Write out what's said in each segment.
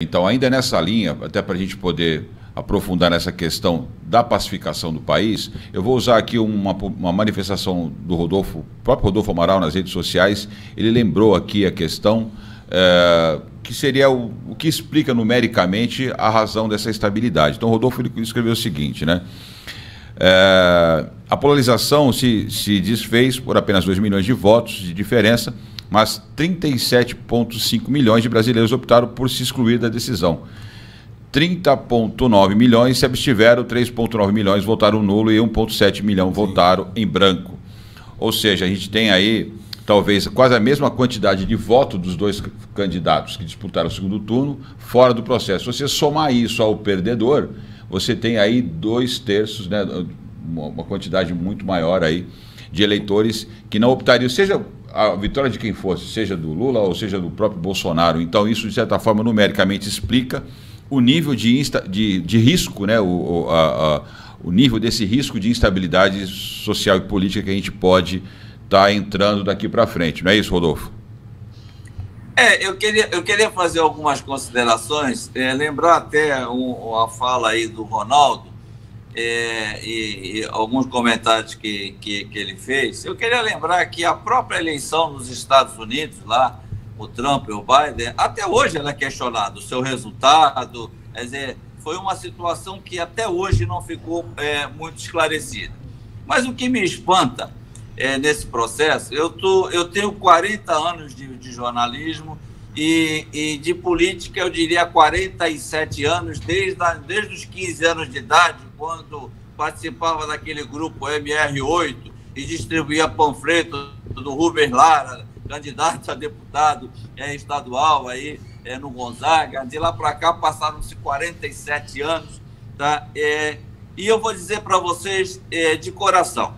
Então, ainda nessa linha, até para a gente poder aprofundar nessa questão da pacificação do país, eu vou usar aqui uma manifestação do Rodolfo, o próprio Rodolfo Amaral nas redes sociais. Ele lembrou aqui a questão que seria o que explica numericamente a razão dessa estabilidade. Então, o Rodolfo ele escreveu o seguinte, né? A polarização se desfez por apenas 2 milhões de votos de diferença, mas 37,5 milhões de brasileiros optaram por se excluir da decisão. 30,9 milhões se abstiveram, 3,9 milhões votaram nulo e 1,7 milhão votaram em branco. Ou seja, a gente tem aí talvez quase a mesma quantidade de voto dos dois candidatos que disputaram o segundo turno fora do processo. Se você somar isso ao perdedor, você tem aí 2/3, né, uma quantidade muito maior aí de eleitores que não optariam, seja a vitória de quem fosse, seja do Lula ou seja do próprio Bolsonaro. Então isso, de certa forma, numericamente explica o nível de risco, né, o nível desse risco de instabilidade social e política que a gente pode estar entrando daqui para frente. Não é isso, Rodolfo? Eu queria fazer algumas considerações, lembrar até a fala aí do Ronaldo, e alguns comentários que ele fez. Eu queria lembrar que a própria eleição nos Estados Unidos, lá, o Trump e o Biden, até hoje ela é questionada, o seu resultado. Quer dizer, foi uma situação que até hoje não ficou muito esclarecida. Mas o que me espanta nesse processo, eu tenho 40 anos de jornalismo e de política, eu diria 47 anos, desde os 15 anos de idade, quando participava daquele grupo MR8 e distribuía panfleto do Rubens Lara, candidato a deputado estadual aí, no Gonzaga. De lá para cá passaram-se 47 anos. Tá? E eu vou dizer para vocês de coração,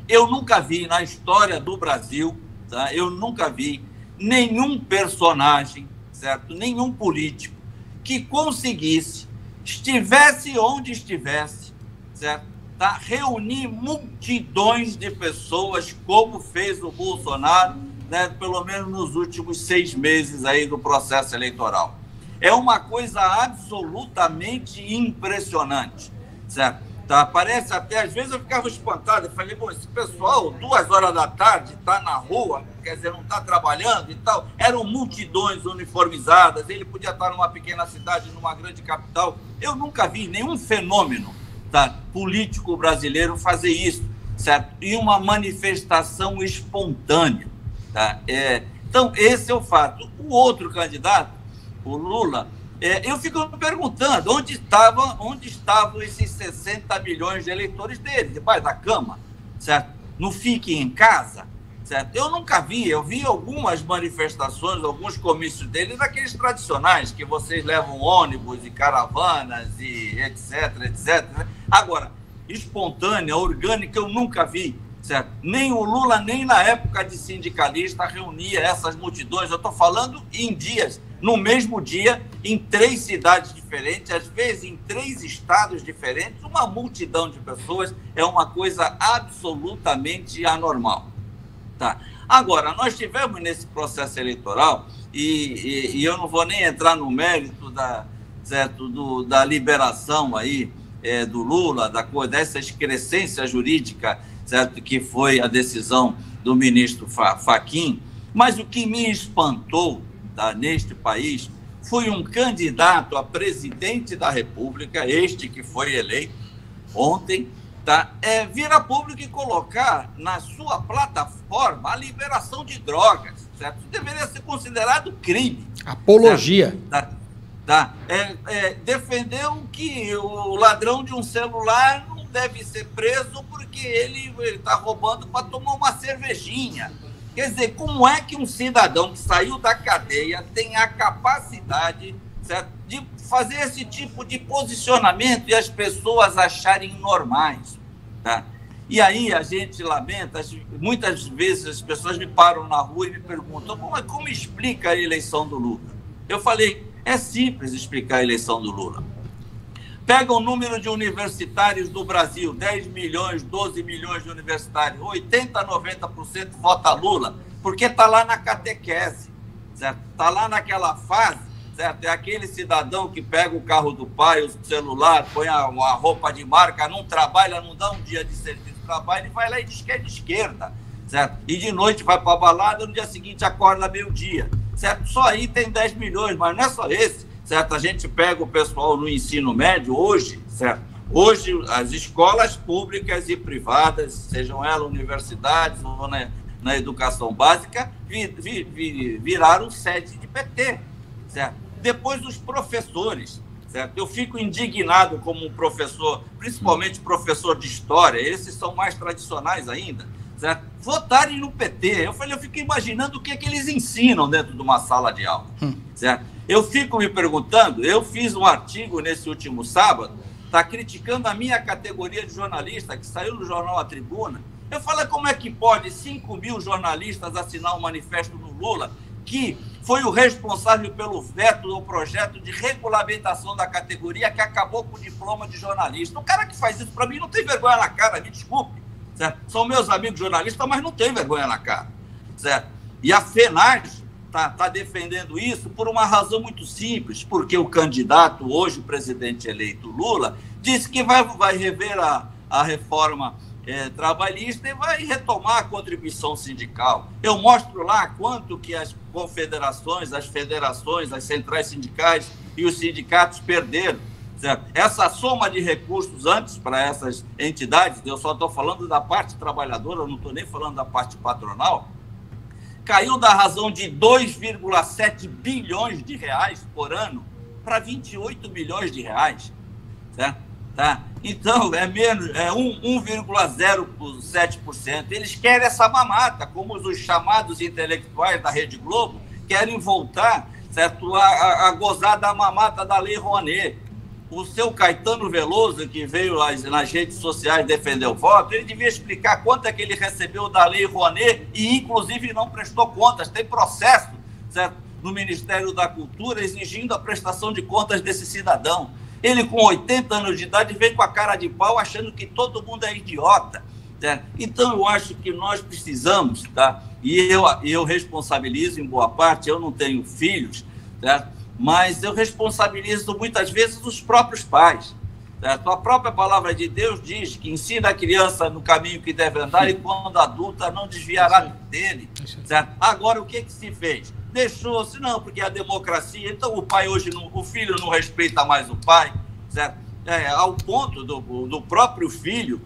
eu nunca vi na história do Brasil, tá? Eu nunca vi nenhum personagem, certo? Nenhum político que conseguisse, estivesse onde estivesse, certo? Tá? Reunir multidões de pessoas, como fez o Bolsonaro, né? Pelo menos nos últimos 6 meses aí do processo eleitoral. É uma coisa absolutamente impressionante, certo? Tá? Parece até, às vezes eu ficava espantado, eu falei, bom, esse pessoal, 2 horas da tarde, está na rua, quer dizer, não está trabalhando e tal. Eram multidões uniformizadas, ele podia estar numa pequena cidade, numa grande capital. Eu nunca vi nenhum fenômeno, tá, político brasileiro fazer isso, certo? E uma manifestação espontânea. Tá? Então, esse é o fato. O outro candidato, o Lula, eu fico me perguntando onde estavam esses 60 milhões de eleitores dele, debaixo da cama, certo? No Fiquem em Casa, certo? Eu nunca vi, eu vi algumas manifestações, alguns comícios dele, daqueles tradicionais, que vocês levam ônibus e caravanas e etc, etc. Agora, espontânea, orgânica, eu nunca vi. Certo? Nem o Lula, nem na época de sindicalista, reunia essas multidões. Eu estou falando em dias, no mesmo dia, em 3 cidades diferentes, às vezes em 3 estados diferentes, uma multidão de pessoas é uma coisa absolutamente anormal. Tá? Agora, nós tivemos nesse processo eleitoral, e eu não vou nem entrar no mérito da liberação aí, do Lula, dessa excrescência jurídica, certo? Que foi a decisão do ministro Fachin, mas o que me espantou, tá, neste país foi um candidato a presidente da República, este que foi eleito ontem, tá, vir a público e colocar na sua plataforma a liberação de drogas, certo? Isso deveria ser considerado crime. Apologia. Certo? Tá? Defendeu que o ladrão de um celular não deve ser preso porque ele está roubando para tomar uma cervejinha. Quer dizer, como é que um cidadão que saiu da cadeia tem a capacidade, certo, de fazer esse tipo de posicionamento e as pessoas acharem normais? Tá? E aí a gente lamenta, muitas vezes as pessoas me param na rua e me perguntam, como explica a eleição do Lula? Eu falei, é simples explicar a eleição do Lula. Pega o número de universitários do Brasil, 10 milhões, 12 milhões de universitários, 80%, 90% vota Lula, porque está lá na catequese, certo? Está lá naquela fase, certo? É aquele cidadão que pega o carro do pai, o celular, põe uma roupa de marca, não trabalha, não dá um dia de serviço de trabalho e vai lá e diz que é de esquerda, certo? E de noite vai para a balada, no dia seguinte acorda meio-dia, certo? Só aí tem 10 milhões, mas não é só esse, certo? A gente pega o pessoal no ensino médio hoje, certo? Hoje, as escolas públicas e privadas, sejam elas universidades ou na educação básica, viraram sede de PT, certo? Depois, os professores, certo? Eu fico indignado como um professor, principalmente professor de história, esses são mais tradicionais ainda, certo? Votarem no PT. Eu fico imaginando o que é que eles ensinam dentro de uma sala de aula, certo? Eu fico me perguntando, eu fiz um artigo nesse último sábado, está criticando a minha categoria de jornalista, que saiu no jornal A Tribuna. Eu falo, como é que pode 5.000 jornalistas assinar um manifesto do Lula, que foi o responsável pelo veto do projeto de regulamentação da categoria, que acabou com o diploma de jornalista? O cara que faz isso, para mim, não tem vergonha na cara, me desculpe, certo? São meus amigos jornalistas, mas não tem vergonha na cara, certo? E a FENAGE está defendendo isso por uma razão muito simples, porque o candidato, hoje o presidente eleito Lula, disse que vai rever a reforma trabalhista e vai retomar a contribuição sindical. Eu mostro lá quanto que as confederações, as federações, as centrais sindicais e os sindicatos perderam, certo? Essa soma de recursos antes para essas entidades, eu só estou falando da parte trabalhadora, eu não estou nem falando da parte patronal, caiu da razão de 2,7 bilhões de reais por ano para 28 bilhões de reais, certo? Tá? Então, é 1,07%. Eles querem essa mamata, como os chamados intelectuais da Rede Globo querem voltar, certo, a gozar da mamata da Lei Rouanet. O seu Caetano Veloso, que veio nas redes sociais defender o voto, ele devia explicar quanto é que ele recebeu da Lei Rouanet e, inclusive, não prestou contas. Tem processo, certo, no Ministério da Cultura exigindo a prestação de contas desse cidadão. Ele, com 80 anos de idade, vem com a cara de pau achando que todo mundo é idiota, certo? Então, eu acho que nós precisamos, tá? E eu responsabilizo, em boa parte, eu não tenho filhos, certo? Mas eu responsabilizo muitas vezes os próprios pais, certo? A própria palavra de Deus diz que ensina a criança no caminho que deve andar e quando adulta não desviará dele, certo? Agora, o que se fez? Deixou-se, não, porque a democracia, então o pai hoje, o filho não respeita mais o pai, certo? Ao ponto do próprio filho,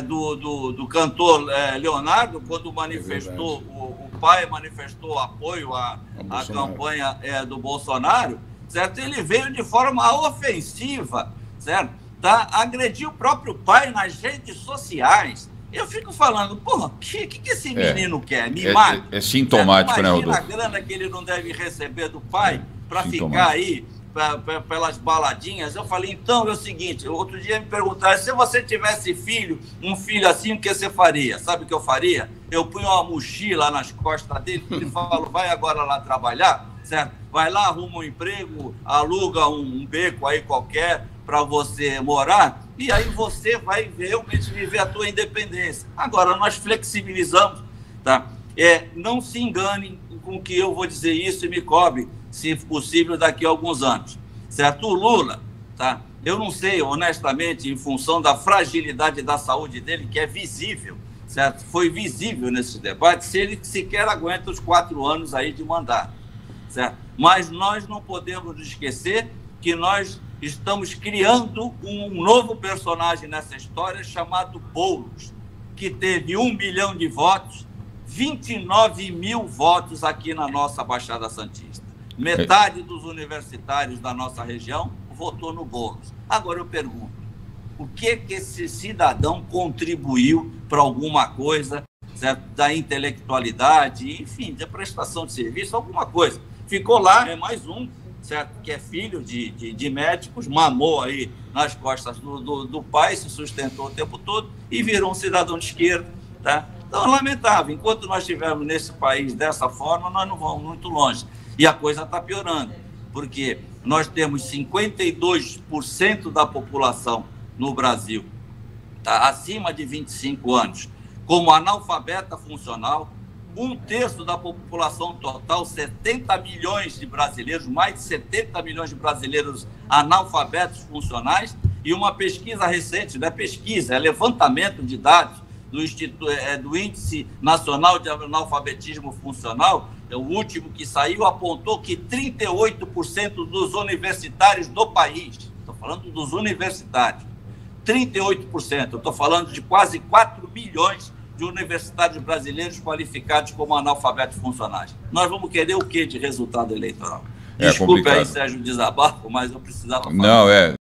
do cantor Leonardo, quando manifestou, o pai manifestou apoio à campanha do Bolsonaro, certo? Ele veio de forma ofensiva, certo? Tá? Agrediu o próprio pai nas redes sociais. Eu fico falando, porra, o que esse menino quer? Me mata? É sintomático, né, Rodolfo? Imagina a grana que ele não deve receber do pai para ficar aí pelas baladinhas. Eu falei, então é o seguinte, outro dia me perguntaram, se você tivesse um filho assim, o que você faria? Sabe o que eu faria? Eu punho uma mochila nas costas dele e falo, vai agora lá trabalhar, certo? Vai lá, arruma um emprego, aluga um beco aí qualquer para você morar, e aí você vai realmente viver a tua independência. Agora, nós flexibilizamos, tá? Não se engane com o que eu vou dizer isso e me cobre, se possível, daqui a alguns anos, certo? O Lula, tá? Eu não sei, honestamente, em função da fragilidade da saúde dele, que é visível, certo? Foi visível nesse debate, se ele sequer aguenta os 4 anos aí de mandato, certo? Mas nós não podemos esquecer que nós estamos criando um novo personagem nessa história chamado Boulos, que teve 1 milhão de votos, 29 mil votos aqui na nossa Baixada Santista. Metade dos universitários da nossa região votou no Boulos. Agora eu pergunto, o que esse cidadão contribuiu para alguma coisa, certo? Da intelectualidade, enfim, da prestação de serviço, alguma coisa? Ficou lá, é mais um, certo? Que é filho de médicos, mamou aí nas costas do pai, se sustentou o tempo todo e virou um cidadão de esquerda, tá? Então, é lamentável. Enquanto nós estivermos nesse país dessa forma, nós não vamos muito longe. E a coisa está piorando, porque nós temos 52% da população no Brasil, tá? Acima de 25 anos, como analfabeta funcional, um terço da população total, 70 milhões de brasileiros, mais de 70 milhões de brasileiros analfabetos funcionais, e uma pesquisa recente, não é pesquisa, é levantamento de dados do Índice Nacional de Analfabetismo Funcional, o último que saiu, apontou que 38% dos universitários do país, estou falando dos universitários, 38%, eu estou falando de quase 4 milhões de universitários brasileiros qualificados como analfabetos funcionais. Nós vamos querer o quê de resultado eleitoral? Desculpe aí, Sérgio, o desabafo, mas eu precisava falar. Não,